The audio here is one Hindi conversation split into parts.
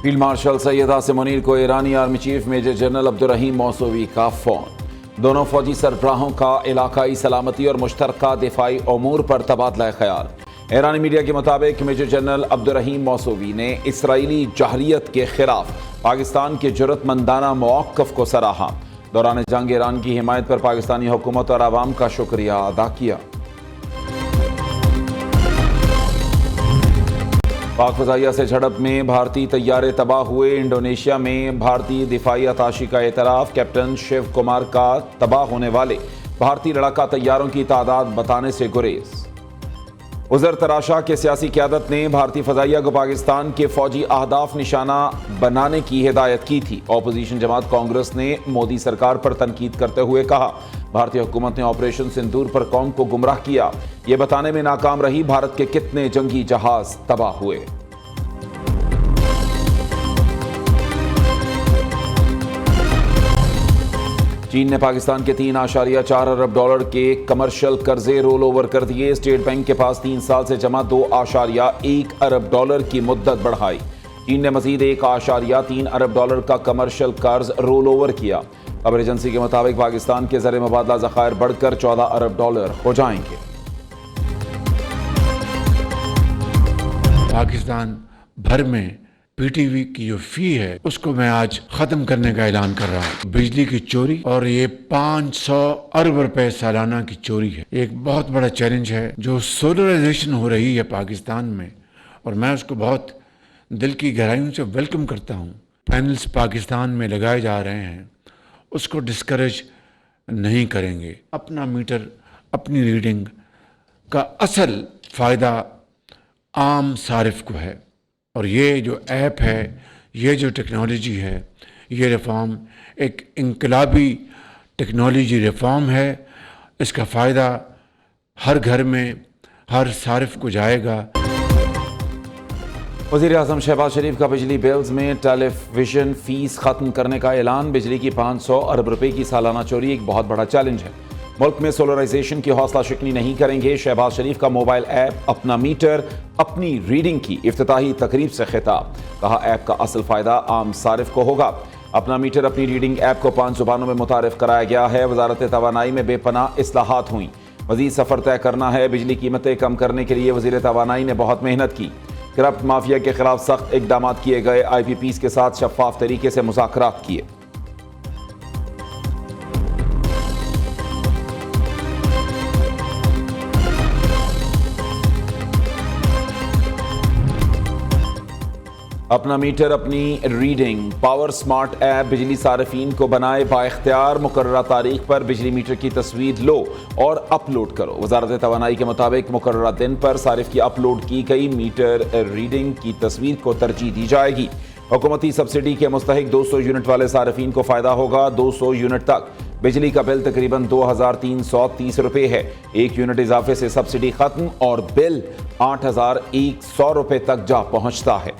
फील्ड मार्शल सैयद आसिम मुनीर को ईरानी army chief major general Abdolrahim Mousavi का फ़ोन। दोनों फौजी सरबराहों का इलाकाई सलामती और मुश्तरका दिफाई उमूर पर तबादला ख्याल। ईरानी मीडिया के मुताबिक मेजर जनरल अब्दुर्रहीम मौसूवी ने इसराइली जहरियत के खिलाफ पाकिस्तान के जुर्रतमंदाना मौक़िफ़ को सराहा। दौरान जंग ईरान की हिमायत पर पाकिस्तानी हुकूमत और आवाम का शुक्रिया अदा किया। पाक फ़ज़ाइया से झड़प में भारतीय तैयारे तबाह हुए। इंडोनेशिया में भारतीय दिफाई अताशी का एतराफ़। कैप्टन शिव कुमार का तबाह होने वाले भारतीय लड़ाका तैयारों की तादाद बताने से गुरेज। उज़र तराशा के सियासी क़यादत ने भारतीय फ़ज़ाइया को पाकिस्तान के फ़ौजी अहदाफ निशाना बनाने की हिदायत की थी। अपोजिशन जमात कांग्रेस ने मोदी सरकार पर तनकीद करते हुए कहा, भारतीय हुकूमत ने ऑपरेशन सिंदूर पर कौम को गुमराह किया। ये बताने में नाकाम रही भारत के कितने जंगी जहाज तबाह हुए। चीन ने पाकिस्तान के 3.4 अरब डॉलर के कमर्शियल कर्जे रोल ओवर कर दिए। स्टेट बैंक के पास 3 साल से जमा 2.1 अरब डॉलर की मुद्दत बढ़ाई। चीन ने मजीद 1.3 अरब डॉलर का कमर्शियल कर्ज रोल ओवर किया। खबर एजेंसी के मुताबिक पाकिस्तान के ज़र मुबादला ज़खायर बढ़कर 14 अरब डॉलर हो जाएंगे। पाकिस्तान भर में पीटीवी की जो फी है उसको मैं आज खत्म करने का ऐलान कर रहा हूँ। बिजली की चोरी और ये 500 अरब रुपए सालाना की चोरी है। एक बहुत बड़ा चैलेंज है जो सोलराइजेशन हो रही है पाकिस्तान में, और मैं उसको बहुत दिल की गहराइयों से वेलकम करता हूँ। पैनल्स पाकिस्तान में लगाए जा रहे हैं, उसको डिस्करेज नहीं करेंगे। अपना मीटर अपनी रीडिंग का असल फ़ायदा आम सारिफ को है, और ये जो ऐप है, ये जो टेक्नोलॉजी है, ये रिफॉर्म एक इनकलाबी टेक्नोलॉजी रिफॉर्म है। इसका फ़ायदा हर घर में हर सारिफ को जाएगा। वज़ीर आज़म शहबाज शरीफ का बिजली बिल्स में टेलीविजन फीस ख़त्म करने का ऐलान। बिजली की 500 अरब रुपए की सालाना चोरी एक बहुत बड़ा चैलेंज है। मुल्क में सोलराइजेशन की हौसला शिकनी नहीं करेंगे। शहबाज शरीफ का मोबाइल ऐप अपना मीटर अपनी रीडिंग की इफ्तिताही तकरीब से खिताब। कहा, ऐप का असल फ़ायदा आम सारिफ को होगा। अपना मीटर अपनी रीडिंग ऐप को 5 ज़ुबानों में मुतारिफ कराया गया है। वजारत तवानाई में बेपनाह इस्लाहात हुई। मज़ीद सफ़र तय करना है। बिजली कीमतें कम करने के लिए वज़ीर तवानाई ने बहुत मेहनत की। करप्ट माफिया के खिलाफ सख्त इकदाम किए गए। IPPs के साथ शफाफ तरीके से मुज़ाकरात किए। अपना मीटर अपनी रीडिंग पावर स्मार्ट ऐप बिजली सार्फिन को बनाए बाइख्तियार। मुकर्ररा तारीख पर बिजली मीटर की तस्वीर लो और अपलोड करो। वजारत तवानाई के मुताबिक मुकर्ररा दिन पर सारिफ की अपलोड की गई मीटर रीडिंग की तस्वीर को तरजीह दी जाएगी। हुकूमती सब्सिडी के मुस्तहिक 200 यूनिट वाले सार्फिन को फ़ायदा होगा। 200 यूनिट तक बिजली का बिल तकरीबन 2330 रुपये है। 1 यूनिट इजाफे से सब्सिडी खत्म और बिल 8100 रुपये तक जा पहुँचता है।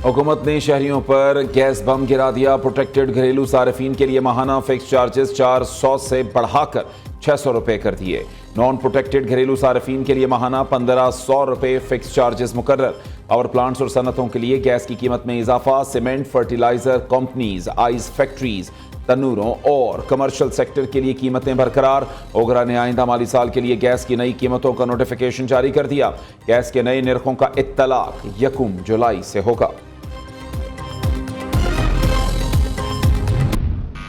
हुकूमत ने शहरियों पर गैस बम गिरा दिया। प्रोटेक्टेड घरेलू सार्फिन के लिए माहाना फिक्स चार्जेस 400 से बढ़ाकर 600 रुपये कर दिए। नॉन प्रोटेक्टेड घरेलू सार्फिन के लिए माहाना 1500 रुपये फिक्स चार्जेस मुकर्रर। पावर प्लांट्स और सनतों के लिए गैस की कीमत में इजाफा। Cement, fertiliser companies, ice factories, तनूरों और कमर्शियल सेक्टर के लिए कीमतें बरकरार। ओगरा ने आइंदा माली साल के लिए गैस की नई कीमतों का नोटिफिकेशन जारी कर दिया। गैस के नए निर्खों का इत्तलाक 1 जुलाई से होगा।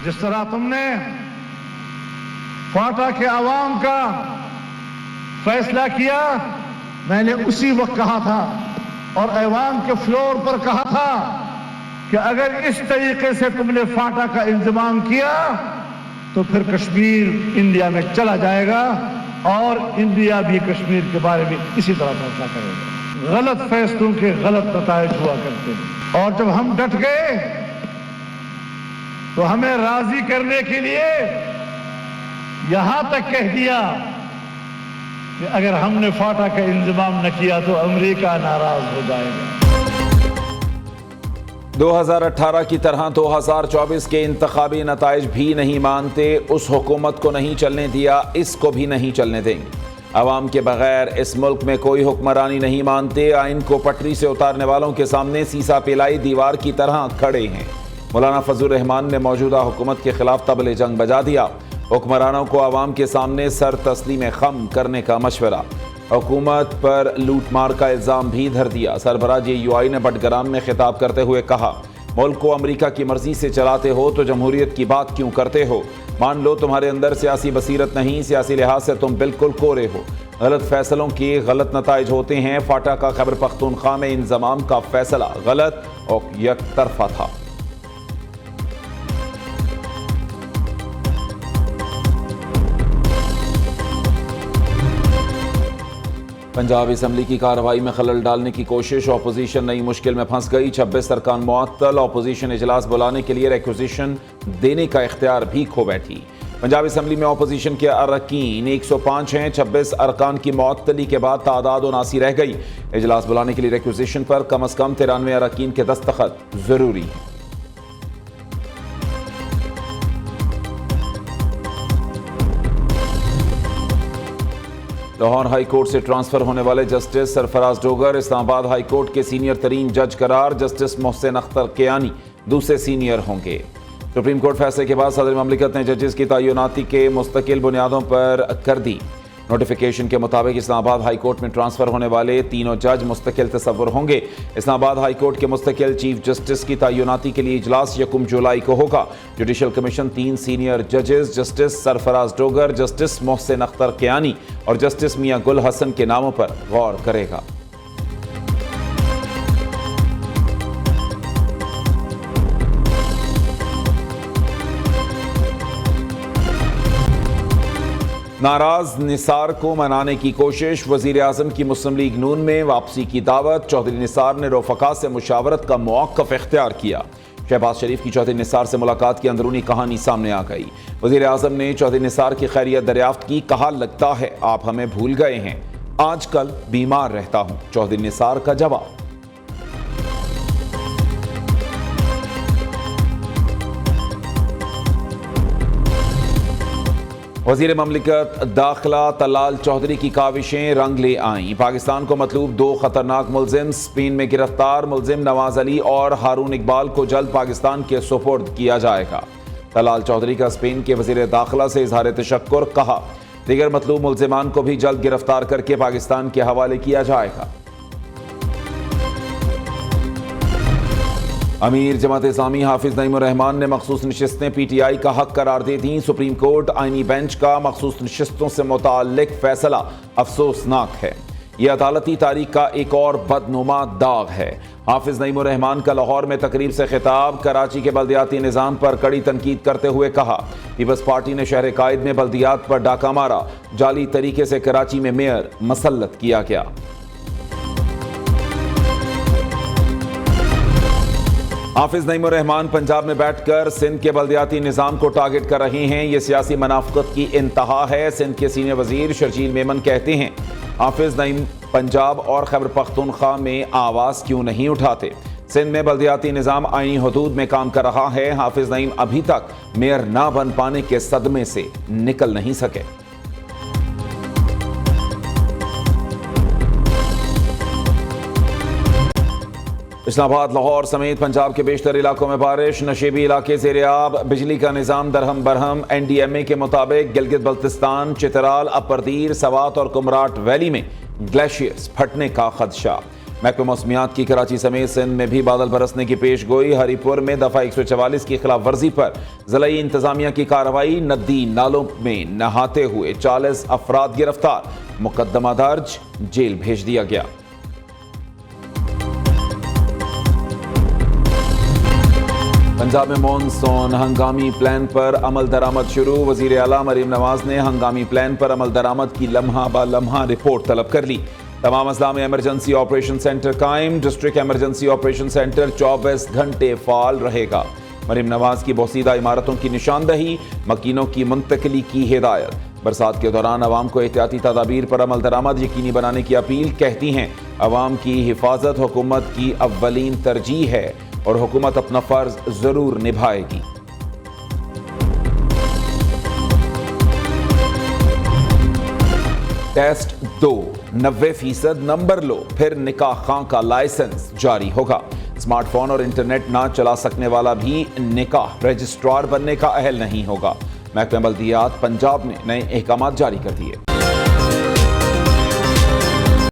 जिस तरह तुमने फाटा के आवाम का फैसला किया, मैंने उसी वक्त कहा था और ऐवान के फ्लोर पर कहा था कि अगर इस तरीके से तुमने फाटा का इंतजाम किया तो फिर कश्मीर इंडिया में चला जाएगा और इंडिया भी कश्मीर के बारे में इसी तरह फैसला करेगा। गलत फैसलों के गलत नतायज हुआ करते हैं, और जब हम डट गए तो हमें राजी करने के लिए यहां तक कह दिया कि अगर हमने फाटा का इंतजाम न किया तो अमेरिका नाराज हो जाएगा। 2018 की तरह 2024 के इंतखाबी नताइज भी नहीं मानते। उस हुकूमत को नहीं चलने दिया, इसको भी नहीं चलने देंगे। आवाम के बगैर इस मुल्क में कोई हुक्मरानी नहीं मानते। आइन को पटरी से उतारने वालों के सामने सीसा पिलाई दीवार की तरह खड़े हैं। मौलाना फजल रहमान ने मौजूदा हुकूमत के खिलाफ तबले जंग बजा दिया। हुक्मरानों को आवाम के सामने सर तस्लीम खम करने का मशवरा। हुकूमत पर लूट मार का इल्ज़ाम भी धर दिया। सरबराह JUI ने बटग्राम में खिताब करते हुए कहा, मुल्क को अमरीका की मर्जी से चलाते हो तो जमहूरियत की बात क्यों करते हो? मान लो तुम्हारे अंदर सियासी बसीरत नहीं, सियासी लिहाज से तुम बिल्कुल कोरे हो। गलत फैसलों के गलत नताइज होते हैं। फाटा का खैबर पख्तूनख्वा में इंजमाम का फैसला गलत और यकतरफा था। पंजाब असम्बली की कार्रवाई में खलल डालने की कोशिश। अपोजिशन नई मुश्किल में फंस गई। 26 अरकान मुअत्तल। अपोजिशन इजलास बुलाने के लिए रिक्विजिशन देने का इख्तियार भी खो बैठी। पंजाब असम्बली में अपोजिशन के अरकान 105 हैं। 26 अरकान की मुअत्तली के बाद तादाद 79 रह गई। इजलास बुलाने के लिए रिक्विजिशन पर कम अज कम 93 अरकान के दस्तखत जरूरी है। लाहौर हाई कोर्ट से ट्रांसफर होने वाले justice Sarfaraz Dogar Islamabad high court के सीनियर तरीन जज करार। जस्टिस मोहसिन अख्तर कियानी दूसरे सीनियर होंगे। सुप्रीम कोर्ट फैसले के बाद सदर ममलिकत ने जजेस की तयनाती के मुस्तकिल बुनियादों पर कर दी। नोटिफिकेशन के मुताबिक इस्लामाबाद हाई कोर्ट में ट्रांसफर होने वाले तीनों जज मुस्तकिल तसव्वुर होंगे। इस्लामाबाद हाई कोर्ट के मुस्तकिल चीफ जस्टिस की तयनाती के लिए इजलास 1 जुलाई को होगा। जुडिशल कमीशन 3 सीनियर जजेस जस्टिस सरफराज डोगर, जस्टिस मोहसिन अख्तर कियानी और जस्टिस मियां गुल हसन के नामों पर गौर करेगा। नाराज निसार को मनाने की कोशिश। वजीर आजम की मुस्लिम लीग नून में वापसी की दावत। चौधरी निसार ने रफका से मुशावरत का मौक़िफ़ इख्तियार किया। शहबाज शरीफ की चौधरी निसार से मुलाकात की अंदरूनी कहानी सामने आ गई। वजीर आजम ने चौधरी निसार की खैरियत दरियाफ्त की। कहा, लगता है आप हमें भूल गए हैं, आजकल बीमार रहता हूं। चौधरी निसार का जवाब। वज़ीर ममलिकत दाखिला तलाल चौधरी की काविशें रंग ले आईं। पाकिस्तान को मतलूब 2 खतरनाक मुलजिम स्पेन में गिरफ्तार। मुलजिम नवाज अली और हारून इकबाल को जल्द पाकिस्तान के सुपुर्द किया जाएगा। तलाल चौधरी का स्पेन के वज़ीर दाखिला से इजहार तशक्कुर। कहा, दीगर मतलूब मुलजिमान को भी जल्द गिरफ्तार करके पाकिस्तान के हवाले किया जाएगा। अमीर जमात इस्लामी हाफिज नईमुर रहमान ने मखसूस नशिस्तें PTI का हक करार दे दी। सुप्रीम कोर्ट आईनी बेंच का मखसूस नशिस्तों से मुताल्लिक फैसला अफसोसनाक है। यह अदालती तारीख का एक और बदनुमा दाग है। हाफिज नईमुर रहमान का लाहौर में तकरीब से खिताब। कराची के बल्दियाती निज़ाम पर कड़ी तनकीद करते हुए कहा, पीपल्स पार्टी ने शहर कायद में बल्दियात पर डाका मारा। जाली तरीके से कराची में मेयर मसल्लत किया गया। हाफिज नईमुर रहमान पंजाब में बैठकर सिंध के बल्दियाती निज़ाम को टारगेट कर रहे हैं। यह सियासी मुनाफिकत की इंतहा है। सिंध के सीनियर वजीर शर्जील मेमन कहते हैं, हाफिज नईम पंजाब और खैबर पख्तूनख्वा में आवाज़ क्यों नहीं उठाते? सिंध में बल्दियाती निज़ाम आईनी हदूद में काम कर रहा है। हाफिज नईम अभी तक मेयर ना बन पाने के सदमे से निकल नहीं सके। इस्लामाबाद, लाहौर समेत पंजाब के बेशतर इलाकों में बारिश। नशेबी इलाके ज़ेर-ए-आब। बिजली का निज़ाम दरहम बरहम। NDMA के मुताबिक गिलगित बल्तिस्तान, चितराल, अपरदीर, सवात और कुमराट वैली में ग्लेशियर्स फटने का खदशा। महकमा मौसमियात की कराची समेत सिंध में भी बादल बरसने की पेश गोई। हरीपुर में दफ़ा 144 की खिलाफ वर्जी पर ज़िलाई इंतजामिया की कार्रवाई। नदी नालों में नहाते हुए 40 अफराद गिरफ्तार। मुकदमा दर्ज, जेल भेज दिया गया। पंजाब में मॉनसून हंगामी प्लान पर अमल दरामद शुरू। वजीर आला मरीम नवाज ने हंगामी प्लान पर अमल दरामद की लम्हा ब लम्हा रिपोर्ट तलब कर ली। तमाम अजला में इमरजेंसी ऑपरेशन सेंटर कायम। डिस्ट्रिक्ट इमरजेंसी ऑपरेशन सेंटर 24 घंटे फाल रहेगा। मरीम नवाज की बोसीदा इमारतों की निशानदही, मकीनों की मुंतकली की हिदायत। बरसात के दौरान अवाम को एहतियाती तदाबीर पर अमल दरामद यकीनी बनाने की अपील। कहती हैं, अवाम की हिफाजत हुकूमत की अव्वलीन तरजीह है और हुकूमत अपना फर्ज जरूर निभाएगी। टेस्ट 2, 90% नंबर लो फिर निकाह खां का लाइसेंस जारी होगा। स्मार्टफोन और इंटरनेट ना चला सकने वाला भी निकाह रजिस्ट्रार बनने का अहल नहीं होगा। महकमा बल्दियात पंजाब ने नए अहकाम जारी कर दिए।